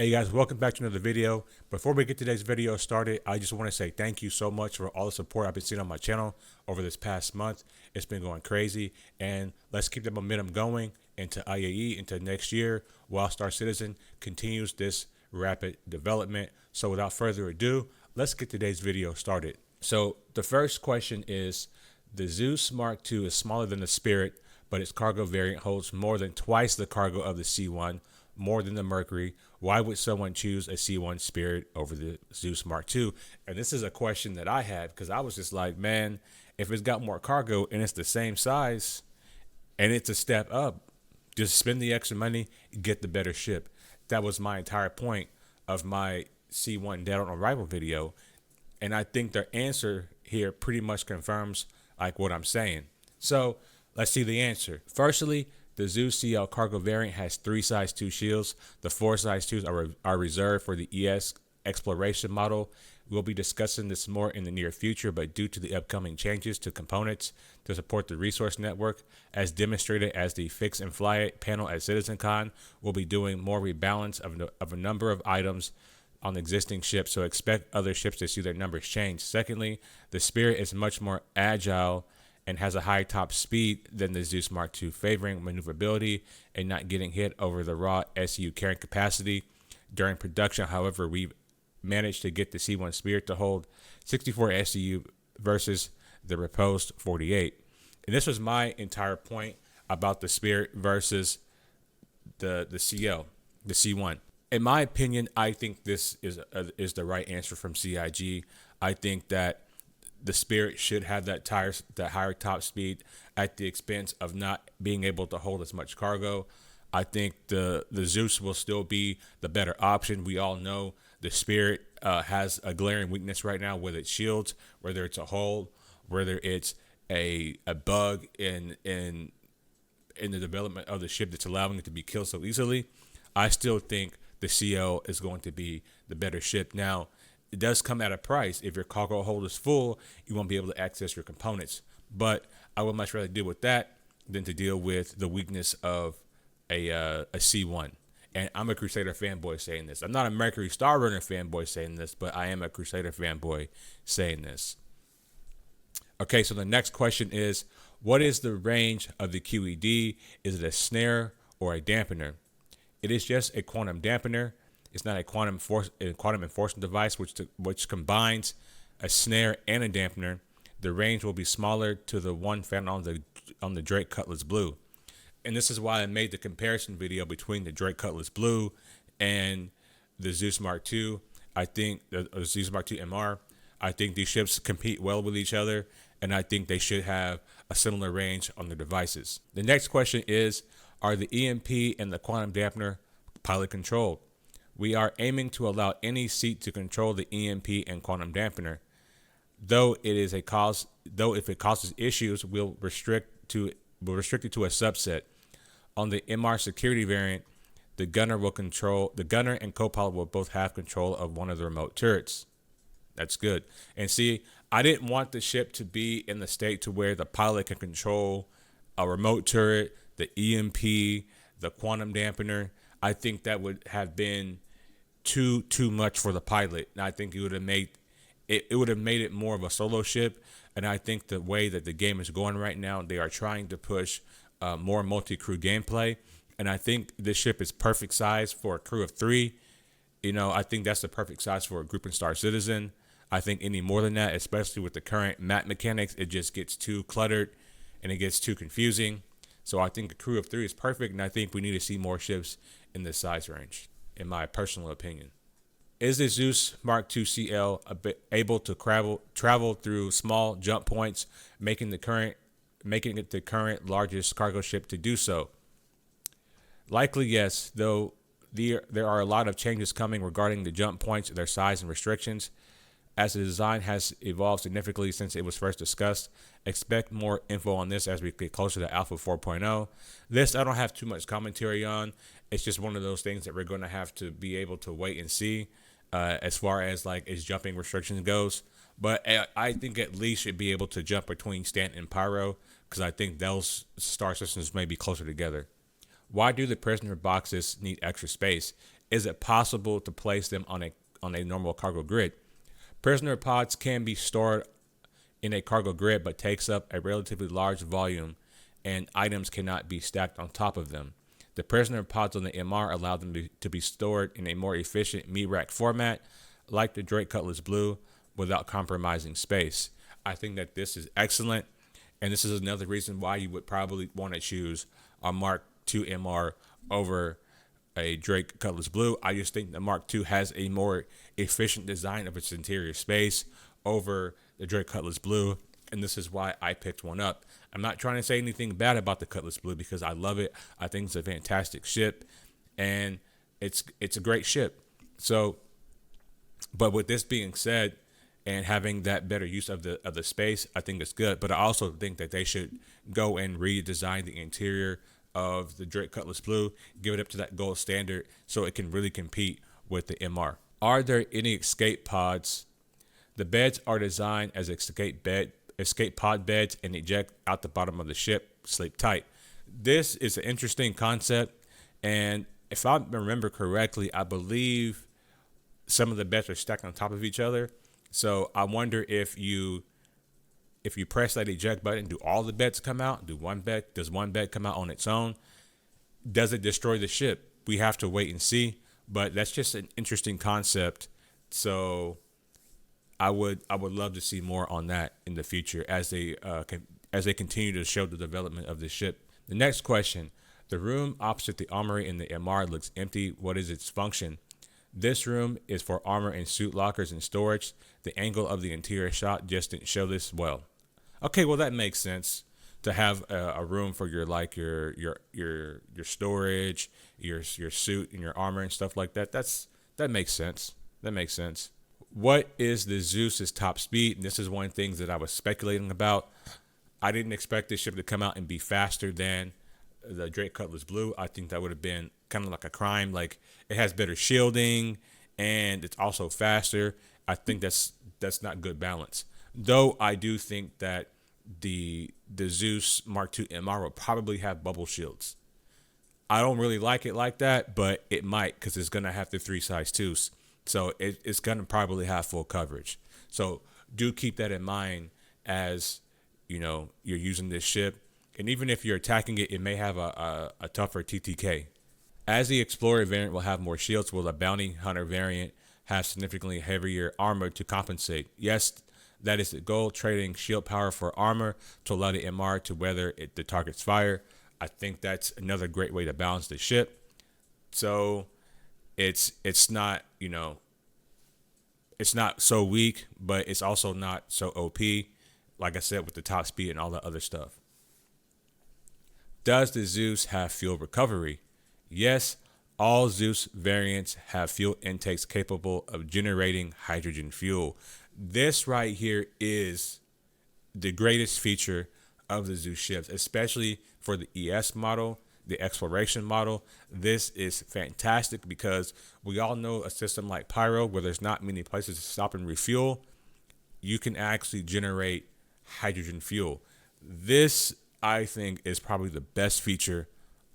Hey guys, welcome back to another video. Before we get today's video started, I just want to say thank you so much for all the support I've been seeing on my channel over this past month. It's been going crazy, and let's keep the momentum going into IAE into next year while Star Citizen continues this rapid development. So without further ado, let's get today's video started. So the first question is, the Zeus Mark II is smaller than the Spirit, but its cargo variant holds more than twice the cargo of the C1, more than the Mercury. Why would someone choose a C1 Spirit over the Zeus Mark II? And this is a question that I had because I was just like, man, if it's got more cargo and it's the same size and it's a step up, just spend the extra money, get the better ship. That was my entire point of my C1 Dead on Arrival video. And I think their answer here pretty much confirms like what I'm saying. So let's see the answer. Firstly, the Zeus CL cargo variant has 3 size 2 shields. The 4 size 2s are reserved for the ES exploration model. We'll be discussing this more in the near future, but due to the upcoming changes to components to support the resource network, as demonstrated as the Fix and Fly It panel at CitizenCon, we'll be doing more rebalance of a number of items on existing ships, so expect other ships to see their numbers change. Secondly, the Spirit is much more agile and has a higher top speed than the Zeus Mark II, favoring maneuverability and not getting hit over the raw SU carrying capacity. During production, however, we've managed to get the C1 Spirit to hold 64 SU versus the proposed 48. And this was my entire point about the Spirit versus the CL, the C1. In my opinion, I think this is the right answer from CIG. I think that the Spirit should have that higher top speed at the expense of not being able to hold as much cargo. I think the Zeus will still be the better option. We all know the Spirit has a glaring weakness right now with its shields, whether it's a hole, whether it's a bug in the development of the ship that's allowing it to be killed so easily. I still think the CL is going to be the better ship. Now, it does come at a price. If your cargo hold is full, you won't be able to access your components. But I would much rather deal with that than to deal with the weakness of a C1. And I'm a Crusader fanboy saying this. I'm not a Mercury Star Runner fanboy saying this, but I am a Crusader fanboy saying this. Okay, so the next question is, what is the range of the QED? Is it a snare or a dampener? It is just a quantum dampener. It's not a quantum enforcement device which combines a snare and a dampener. The range will be smaller to the one found on the Drake Cutlass Blue. And this is why I made the comparison video between the Drake Cutlass Blue and the Zeus Mark II. I think the Zeus Mark II MR. I think these ships compete well with each other, and I think they should have a similar range on their devices. The next question is, are the EMP and the quantum dampener pilot controlled? We are aiming to allow any seat to control the EMP and quantum dampener. Though if it causes issues, we'll restrict it to a subset. On the MR security variant, the gunner and co-pilot will both have control of one of the remote turrets. That's good. And see, I didn't want the ship to be in the state to where the pilot can control a remote turret, the EMP, the quantum dampener. I think that would have been too much for the pilot, and I think it would have made it more of a solo ship. And I think the way that the game is going right now, they are trying to push more multi-crew gameplay, and I think this ship is perfect size for a crew of 3. You know, I think that's the perfect size for a group in Star Citizen. I think any more than that, especially with the current map mechanics, it just gets too cluttered and it gets too confusing. So I think a crew of 3 is perfect, and I think we need to see more ships in this size range, in my personal opinion. Is the Zeus Mark II CL able to travel through small jump points, making it the current largest cargo ship to do so? Likely yes, though there are a lot of changes coming regarding the jump points, their size and restrictions. As the design has evolved significantly since it was first discussed, expect more info on this as we get closer to Alpha 4.0. This I don't have too much commentary on. It's just one of those things that we're going to have to be able to wait and see as far as like its jumping restrictions goes. But I think at least should be able to jump between Stanton and Pyro, because I think those star systems may be closer together. Why do the prisoner boxes need extra space? is it possible to place them on a normal cargo grid? Prisoner pods can be stored in a cargo grid, but takes up a relatively large volume, and items cannot be stacked on top of them. The prisoner pods on the MR allow them to be stored in a more efficient meat-rack format, like the Drake Cutlass Blue, without compromising space. I think that this is excellent, and this is another reason why you would probably want to choose a Mark II MR over a Drake Cutlass Blue. I just think the Mark II has a more efficient design of its interior space over the Drake Cutlass Blue, and this is why I picked one up. I'm not trying to say anything bad about the Cutlass Blue because I love it. I think it's a fantastic ship, and it's a great ship. So, but with this being said, and having that better use of the space, I think it's good. But I also think that they should go and redesign the interior of the Drake Cutlass Blue, give it up to that gold standard so it can really compete with the MR. Are there any escape pods? The beds are designed as escape pod beds and eject out the bottom of the ship, sleep tight. This is an interesting concept, and if I remember correctly, I believe some of the beds are stacked on top of each other. So I wonder if you press that eject button, do all the beds come out? Does one bed come out on its own? Does it destroy the ship? We have to wait and see, but that's just an interesting concept. So I would love to see more on that in the future as they continue to show the development of the ship. The next question: the room opposite the armory in the MR looks empty. What is its function? This room is for armor and suit lockers and storage. The angle of the interior shot just didn't show this well. Okay, well that makes sense to have a room for your storage, your suit and your armor and stuff like that. That makes sense. That makes sense. What is the Zeus's top speed? And this is one of the things that I was speculating about. I didn't expect this ship to come out and be faster than the Drake Cutlass Blue. I think that would have been kind of like a crime. Like, it has better shielding and it's also faster. I think that's not good balance. Though I do think that the Zeus Mark II MR will probably have bubble shields. I don't really like it like that, but it might, because it's going to have the 3 size 2s. So it's going to probably have full coverage. So do keep that in mind as, you're using this ship. And even if you're attacking it, it may have a tougher TTK. As the Explorer variant will have more shields, will the Bounty Hunter variant have significantly heavier armor to compensate? Yes, that is the goal, trading shield power for armor to allow the MR to weather the target's fire. I think that's another great way to balance the ship. So it's not, it's not so weak, but it's also not so OP, like I said, with the top speed and all that other stuff. Does the Zeus have fuel recovery? Yes, all Zeus variants have fuel intakes capable of generating hydrogen fuel. This right here is the greatest feature of the Zeus ships, especially for the ES model, the exploration model. This is fantastic because we all know a system like Pyro, where there's not many places to stop and refuel, you can actually generate hydrogen fuel. This, I think, is probably the best feature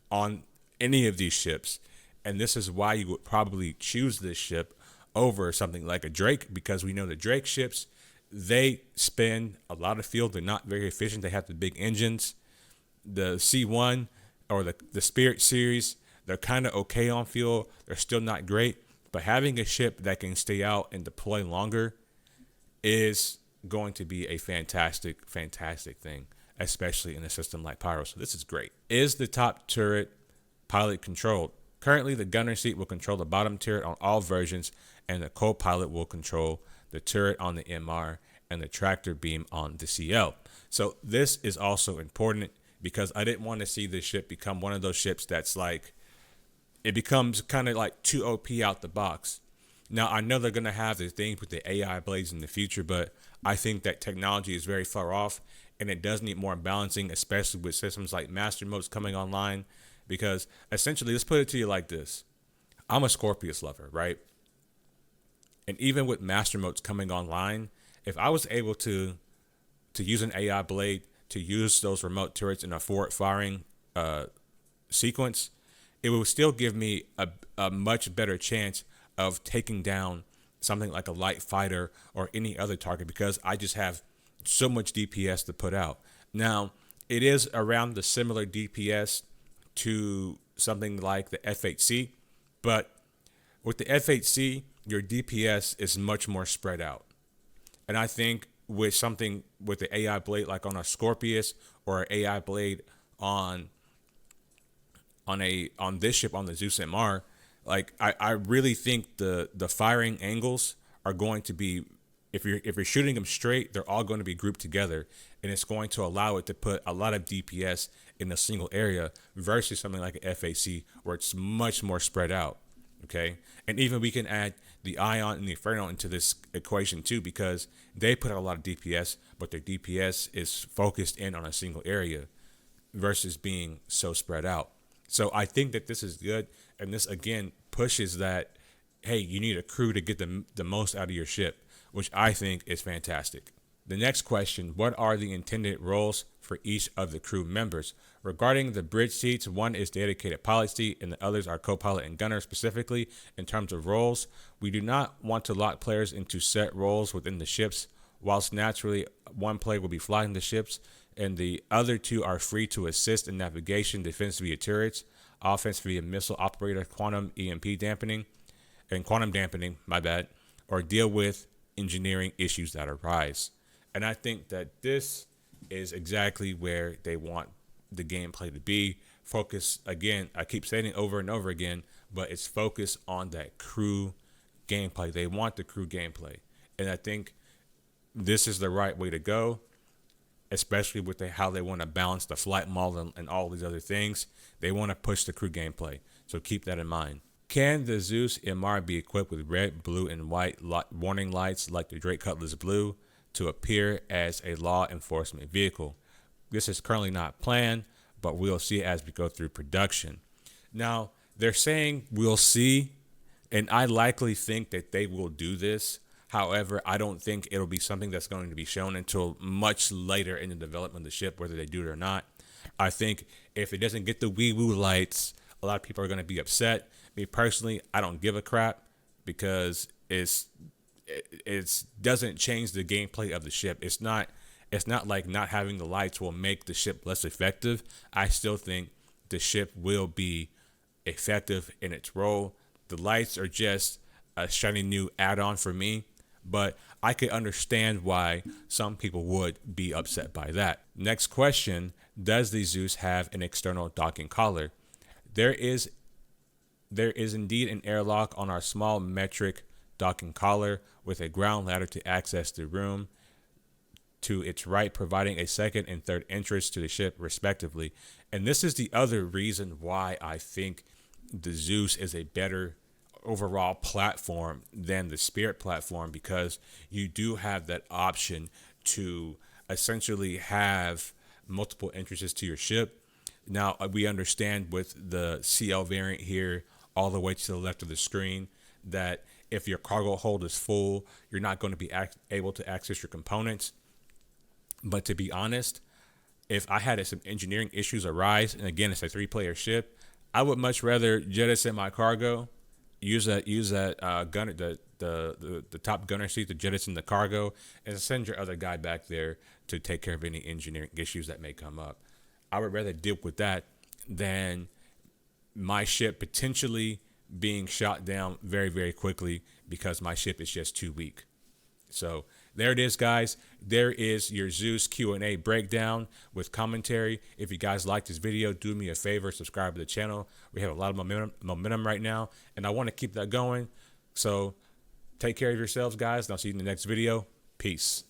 on any of these ships, and this is why you would probably choose this ship over something like a Drake, because we know the Drake ships, they spend a lot of fuel. They're not very efficient. They have the big engines. The C1 or the Spirit series, they're kind of okay on fuel. They're still not great, but having a ship that can stay out and deploy longer is going to be a fantastic thing, especially in a system like Pyro. So this is great. Is the top turret pilot controlled? Currently, the gunner seat will control the bottom turret on all versions, and the co-pilot will control the turret on the MR and the tractor beam on the CL. So this is also important because I didn't want to see this ship become one of those ships that's like, it becomes kind of like too OP out the box. Now, I know they're going to have the things with the AI blades in the future, but I think that technology is very far off, and it does need more balancing, especially with systems like master modes coming online. Because essentially, let's put it to you like this. I'm a Scorpius lover, right? And even with master modes coming online, if I was able to use an AI blade, to use those remote turrets in a forward firing sequence, it will still give me a much better chance of taking down something like a light fighter or any other target, because I just have so much DPS to put out. Now, it is around the similar DPS to something like the F8C, but with the F8C, your DPS is much more spread out. And I think with something with the AI blade like on a Scorpius or an AI blade on this ship, on the Zeus MR, like I really think the firing angles are going to be, if you're shooting them straight, they're all going to be grouped together, and it's going to allow it to put a lot of DPS in a single area versus something like an FAC where it's much more spread out. Okay, and even we can add the Ion and the Inferno into this equation too, because they put out a lot of DPS, but their DPS is focused in on a single area versus being so spread out. So I think that this is good, and this again pushes that, hey, you need a crew to get the most out of your ship, which I think is fantastic. The next question, what are the intended roles for each of the crew members? Regarding the bridge seats, one is dedicated pilot seat and the others are co-pilot and gunner. Specifically, in terms of roles, we do not want to lock players into set roles within the ships. Whilst naturally one player will be flying the ships and the other two are free to assist in navigation, defense via turrets, offense via missile operator, quantum EMP dampening, my bad, or deal with engineering issues that arise. And I think that this is exactly where they want the gameplay to be. Focus, again, I keep saying it over and over again, but it's focused on that crew gameplay. They want the crew gameplay. And I think this is the right way to go, especially with how they want to balance the flight model and all these other things. They want to push the crew gameplay. So keep that in mind. Can the Zeus MR be equipped with red, blue, and white warning lights like the Drake Cutlass Blue to appear as a law enforcement vehicle? This is currently not planned, but we'll see as we go through production. Now, they're saying we'll see, and I likely think that they will do this. However, I don't think it'll be something that's going to be shown until much later in the development of the ship, whether they do it or not. I think if it doesn't get the wee-woo lights, a lot of people are going to be upset. Me personally, I don't give a crap, because it doesn't change the gameplay of the ship. It's not like not having the lights will make the ship less effective. I still think the ship will be effective in its role. The lights are just a shiny new add-on for me, but I could understand why some people would be upset by that. Next question, does the Zeus have an external docking collar? There is indeed an airlock on our small metric docking collar with a ground ladder to access the room to its right, providing a second and third entrance to the ship respectively. And this is the other reason why I think the Zeus is a better overall platform than the Spirit platform, because you do have that option to essentially have multiple entrances to your ship. Now, we understand with the CL variant here all the way to the left of the screen that if your cargo hold is full, you're not going to be able to access your components. But to be honest, if I had some engineering issues arise, and again, it's a 3-player ship, I would much rather jettison my cargo, use that gunner, the top gunner seat to jettison the cargo, and send your other guy back there to take care of any engineering issues that may come up. I would rather deal with that than my ship potentially being shot down very, very quickly because my ship is just too weak. So there it is, guys. There is your Zeus Q&A breakdown with commentary. If you guys like this video, do me a favor, subscribe to the channel. We have a lot of momentum right now, and I want to keep that going. So take care of yourselves, guys, and I'll see you in the next video. Peace.